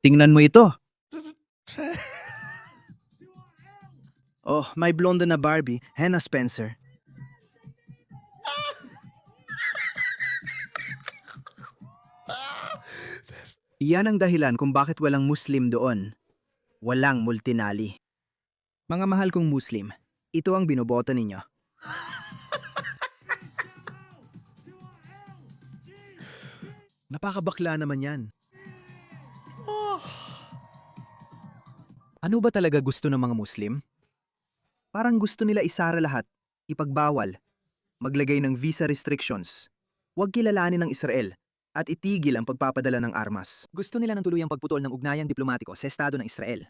Tingnan mo ito. Oh, may blonde na Barbie, Hannah Spencer. Iyan ang dahilan kung bakit walang Muslim doon. Walang multinali. Mga mahal kong Muslim, ito ang binoboto ninyo. Napakabakla naman yan. Ano ba talaga gusto ng mga Muslim? Parang gusto nila isara lahat, ipagbawal, maglagay ng visa restrictions, huwag kilalanin ng Israel, at itigil ang pagpapadala ng armas. Gusto nila ng tuluyang pagputol ng ugnayang diplomatiko sa Estado ng Israel.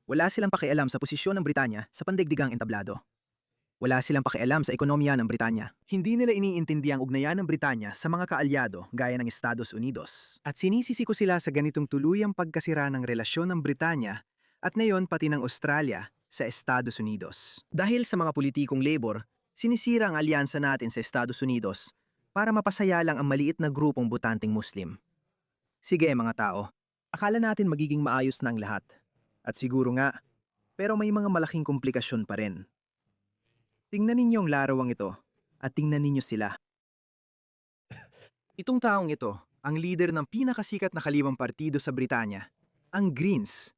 Wala silang pakialam sa posisyon ng Britanya sa pandaigdigang entablado. Wala silang pakialam sa ekonomiya ng Britanya. Hindi nila iniintindi ang ugnayan ng Britanya sa mga kaalyado gaya ng Estados Unidos. At sinisisi ko sila sa ganitong tuluyang pagkasira ng relasyon ng Britanya at ngayon pati ng Australia sa Estados Unidos. Dahil sa mga politikong labor, sinisira ang alyansa natin sa Estados Unidos para mapasaya lang ang maliit na grupong botanteng Muslim. Sige mga tao, akala natin magiging maayos na ang lahat. At siguro nga, pero may mga malaking komplikasyon pa rin. Tingnan ninyo ang larawang ito at tingnan ninyo sila. Itong taong ito, ang leader ng pinakasikat na kaliwang partido sa Britanya, ang Greens.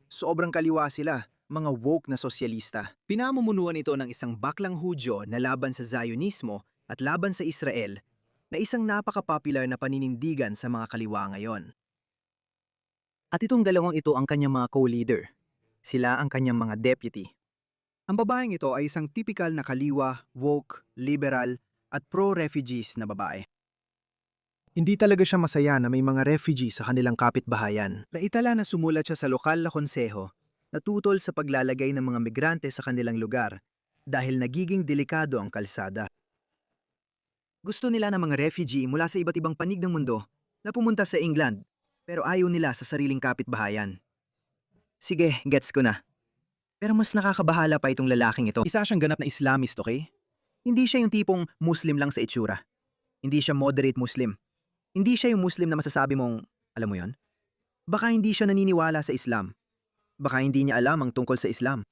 Sobrang kaliwa sila, mga woke na sosyalista. Pinamumunuan ito ng isang baklang Hudyo na laban sa Zionismo at laban sa Israel na isang napaka-popular na paninindigan sa mga kaliwa ngayon. At itong dalawang ito ang kanyang mga co-leader. Sila ang kanyang mga deputy. Ang babaeng ito ay isang tipikal na kaliwa, woke, liberal, at pro-refugees na babae. Hindi talaga siya masaya na may mga refugee sa kanilang kapitbahayan. Naitala na sumulat siya sa lokal na konseho na tutol sa paglalagay ng mga migrante sa kanilang lugar dahil nagiging delikado ang kalsada. Gusto nila ng mga refugee mula sa iba't ibang panig ng mundo na pumunta sa England pero ayaw nila sa sariling kapitbahayan. Sige, gets ko na. Pero mas nakakabahala pa itong lalaking ito. Isa siyang ganap na Islamist, okay? Hindi siya yung tipong Muslim lang sa itsura. Hindi siya moderate Muslim. Hindi siya yung Muslim na masasabi mong, alam mo yon? Baka hindi siya naniniwala sa Islam. Baka hindi niya alam ang tungkol sa Islam.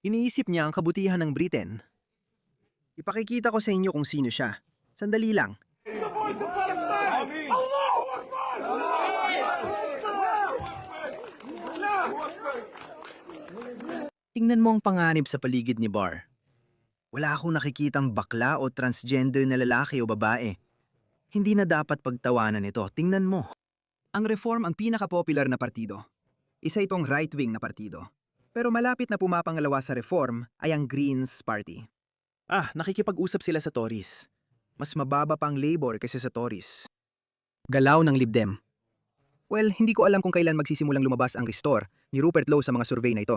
Iniisip niya ang kabutihan ng Britain. Ipakikita ko sa inyo kung sino siya. Sandali lang. Tingnan mo ang panganib sa paligid ni Bar. Wala akong nakikitang bakla o transgender na lalaki o babae. Hindi na dapat pagtawanan ito. Tingnan mo. Ang Reform ang pinaka-popular na partido. Isa itong right-wing na partido. Pero malapit na pumapangalawa sa Reform ay ang Greens Party. Nakikipag-usap sila sa Tories. Mas mababa pang Labour kaysa sa Tories. Galaw ng Lib Dem. Well, hindi ko alam kung kailan magsisimulang lumabas ang restore ni Rupert Lowe sa mga survey na ito.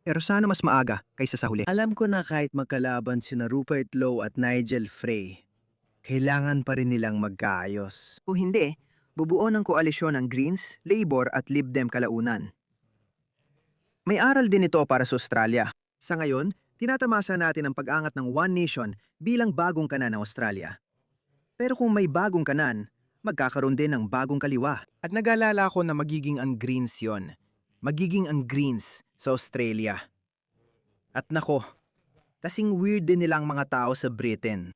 Pero sana mas maaga kaysa sa huli. Alam ko na kahit magkalaban sina Rupert Lowe at Nigel Frey, kailangan pa rin nilang magkaayos. Kung hindi, bubuo ng koalisyon ng Greens, Labour at Lib Dem kalaunan. May aral din ito para sa Australia. Sa ngayon, tinatamasa natin ang pag-angat ng One Nation bilang bagong kanan ng Australia. Pero kung may bagong kanan, magkakaroon din ng bagong kaliwa. At nag-alala ko na magiging ang Greens yon. Magiging ang Greens sa Australia. At nako, kasing weird din nilang mga tao sa Britain.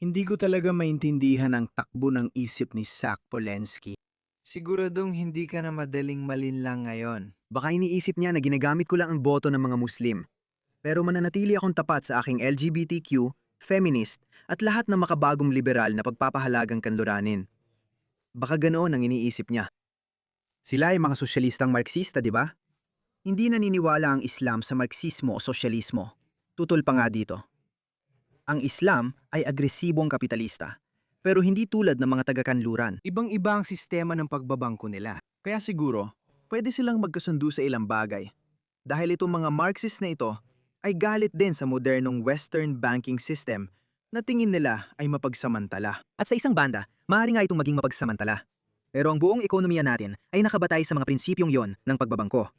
Hindi ko talaga maintindihan ang takbo ng isip ni Zach Polensky. Siguradong hindi ka na madaling malinlang ngayon. Baka iniisip niya na ginagamit ko lang ang boto ng mga Muslim. Pero mananatili akong tapat sa aking LGBTQ, feminist, at lahat ng makabagong liberal na pagpapahalagang kanluranin. Baka ganoon ang iniisip niya. Sila ay mga sosyalistang Marxista, di ba? Hindi naniniwala ang Islam sa Marxismo o sosyalismo. Tutol pa nga dito. Ang Islam ay agresibong kapitalista, pero hindi tulad ng mga taga-kanluran. Ibang-iba ang sistema ng pagbabangko nila. Kaya siguro, pwede silang magkasundo sa ilang bagay. Dahil itong mga Marxist na ito ay galit din sa modernong Western banking system na tingin nila ay mapagsamantala. At sa isang banda, maaari nga itong maging mapagsamantala. Pero ang buong ekonomiya natin ay nakabatay sa mga prinsipyong yon ng pagbabangko.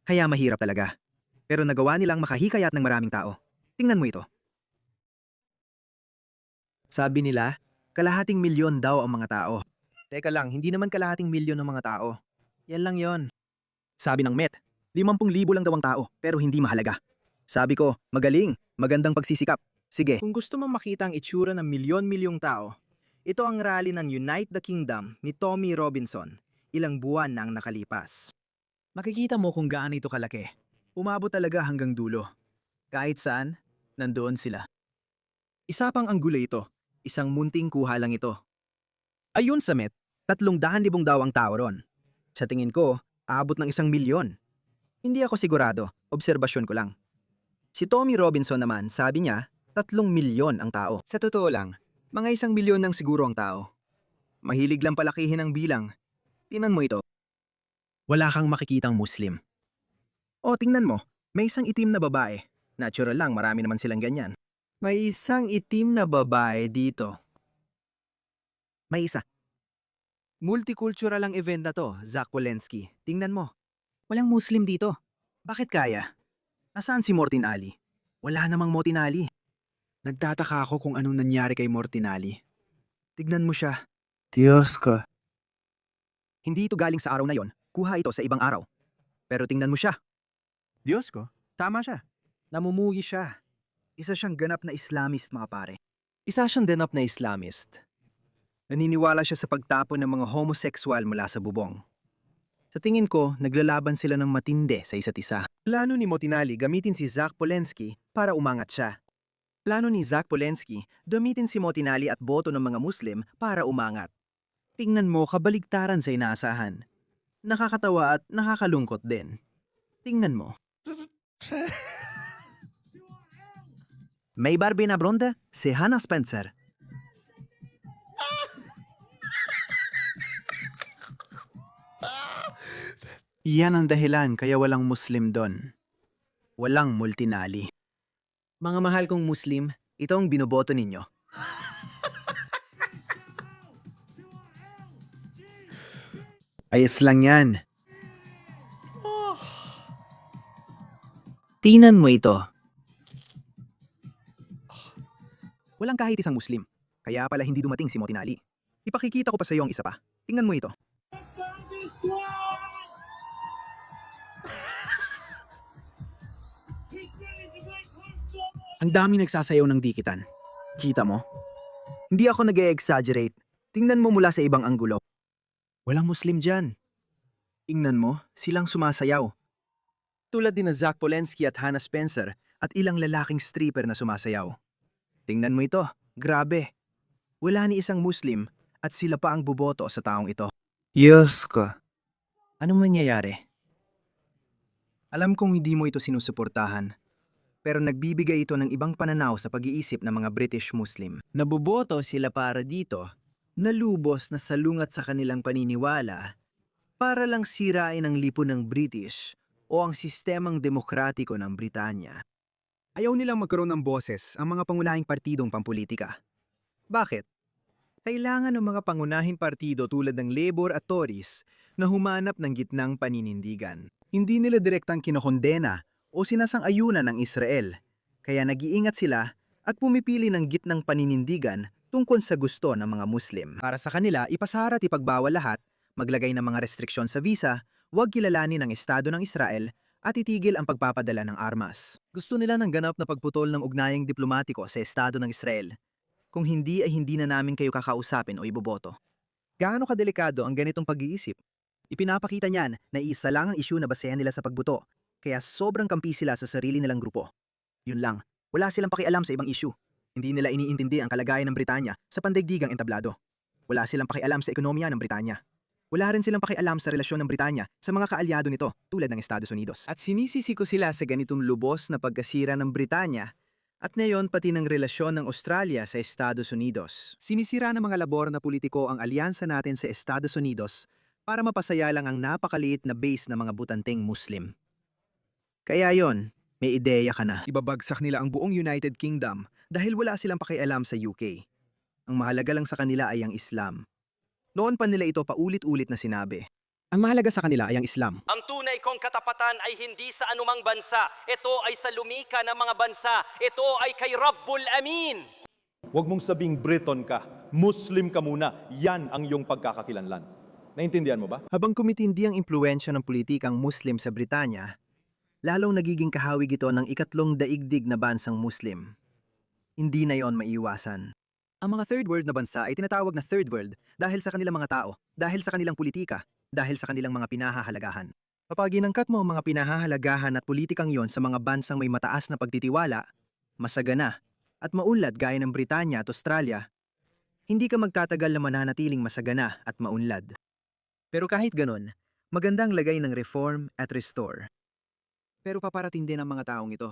Kaya mahirap talaga. Pero nagawa nilang makahikayat ng maraming tao. Tingnan mo ito. Sabi nila, kalahating milyon daw ang mga tao. Teka lang, hindi naman kalahating milyon ang mga tao. Yan lang yon. Sabi ng Met, 50,000 lang daw ang tao, pero hindi mahalaga. Sabi ko, magaling, magandang pagsisikap. Sige. Kung gusto mong makita ang itsura ng milyon-milyong tao, ito ang rally ng Unite the Kingdom ni Tommy Robinson, ilang buwan na ang nakalipas. Makikita mo kung gaano ito kalaki. Umabot talaga hanggang dulo. Kahit saan, nandoon sila. Isa pang anggulo ito, isang munting kuha lang ito. Ayun sa Met, 300,000 daw ang tao ron. Sa tingin ko, aabot ng 1,000,000. Hindi ako sigurado, obserbasyon ko lang. Si Tommy Robinson naman, sabi niya, 3,000,000 ang tao. Sa totoo lang, mga 1,000,000 nang siguro ang tao. Mahilig lang palakihin ang bilang. Tingnan mo ito. Wala kang makikitang Muslim. O tingnan mo, may isang itim na babae. Natural lang, marami naman silang ganyan. May isang itim na babae dito. May isa. Multicultural ang event na to, Zach Walensky. Tingnan mo. Walang Muslim dito. Bakit kaya? Nasaan si Mortin Ali? Wala namang Mortin Ali. Nagtataka ako kung anong nangyari kay Mortin Ali. Tignan mo siya. Diyos ko. Hindi ito galing sa araw na yon. Kuha ito sa ibang araw. Pero tingnan mo siya. Diyos ko, tama siya. Namumugi siya. Isa siyang ganap na Islamist, mga pare. Isa siyang ganap na Islamist. Naniniwala siya sa pagtapon ng mga homosexual mula sa bubong. Sa tingin ko, naglalaban sila ng matindi sa isa't isa. Plano ni Motinali gamitin si Zach Polensky para umangat siya. Plano ni Zach Polensky gamitin si Motinali at boto ng mga Muslim para umangat. Tingnan mo, kabaligtaran sa inaasahan. Nakakatawa at nakakalungkot din. Tingnan mo. May Barbie na blonde, si Hannah Spencer. Iyan ang dahilan kaya walang Muslim doon. Walang multinali. Mga mahal kong Muslim, ito ang binoboto ninyo. Ayos lang yan. Tingnan mo ito. Walang kahit isang Muslim. Kaya pala hindi dumating si Motinali. Ipakikita ko pa sa iyo ang isa pa. Tingnan mo ito. Ang dami nagsasayaw ng dikitan. Kita mo? Hindi ako nag-e-exaggerate. Tingnan mo mula sa ibang anggulo. Walang Muslim dyan. Tingnan mo, silang sumasayaw. Tulad din na Zach Polensky at Hannah Spencer at ilang lalaking stripper na sumasayaw. Tingnan mo ito, grabe. Wala ni isang Muslim at sila pa ang buboto sa taong ito. Diyos ko. Anong nangyayari? Alam kong hindi mo ito sinusuportahan. Pero nagbibigay ito ng ibang pananaw sa pag-iisip ng mga British Muslim. Nabuboto sila para dito, nalubos na salungat sa kanilang paniniwala, para lang sirain ang lipon ng British o ang sistemang demokratiko ng Britanya. Ayaw nilang magkaroon ng boses ang mga pangunahing partidong pampulitika. Bakit? Kailangan ng mga pangunahing partido tulad ng Labour at Tories na humanap ng gitnang paninindigan. Hindi nila direktang kinokondena o sinasang-ayunan ng Israel, kaya nag-iingat sila at pumipili ng gitnang paninindigan tungkol sa gusto ng mga Muslim. Para sa kanila, ipasara at ipagbawal lahat, maglagay ng mga restriksyon sa visa, huwag kilalanin ng Estado ng Israel at itigil ang pagpapadala ng armas. Gusto nila ng ganap na pagputol ng ugnayang diplomatiko sa Estado ng Israel. Kung hindi ay hindi na namin kayo kakausapin o iboboto. Gaano kadelikado ang ganitong pag-iisip? Ipinapakita niyan na isa lang ang isyu na basehan nila sa pagbuto, kaya sobrang kampi sila sa sarili nilang grupo. Yun lang, wala silang pakialam sa ibang isyu. Hindi nila iniintindi ang kalagayan ng Britanya sa pandaigdigang entablado. Wala silang pakialam sa ekonomiya ng Britanya. Wala rin silang pakialam sa relasyon ng Britanya sa mga kaalyado nito tulad ng Estados Unidos. At sinisisi ko sila sa ganitong lubos na pagkasira ng Britanya at ngayon pati ng relasyon ng Australia sa Estados Unidos. Sinisira ng mga labor na politiko ang alyansa natin sa Estados Unidos para mapasaya lang ang napakaliit na base ng mga butanteng Muslim. Kaya yon, may ideya ka na. Ibabagsak nila ang buong United Kingdom dahil wala silang pakialam sa UK. Ang mahalaga lang sa kanila ay ang Islam. Noon pa nila ito paulit-ulit na sinabi. Ang mahalaga sa kanila ay ang Islam. Ang tunay kong katapatan ay hindi sa anumang bansa. Ito ay sa lumika ng mga bansa. Ito ay kay Rabbul Amin. Huwag mong sabing Briton ka, Muslim ka muna, yan ang iyong pagkakakilanlan. Naintindihan mo ba? Habang kumitindi ang impluensya ng politikang Muslim sa Britanya, lalong nagiging kahawig ito ng ikatlong daigdig na bansang Muslim. Hindi na iyon maiiwasan. Ang mga third world na bansa ay tinatawag na third world dahil sa kanilang mga tao, dahil sa kanilang politika, dahil sa kanilang mga pinahahalagahan. Kapag inangkat mo ang mga pinahahalagahan at politikang yon sa mga bansang may mataas na pagtitiwala, masagana, at maunlad gaya ng Britanya at Australia, hindi ka magtatagal na mananatiling masagana at maunlad. Pero kahit ganon, magandang lagay ng reform at restore. Pero paparating din ang mga taong ito.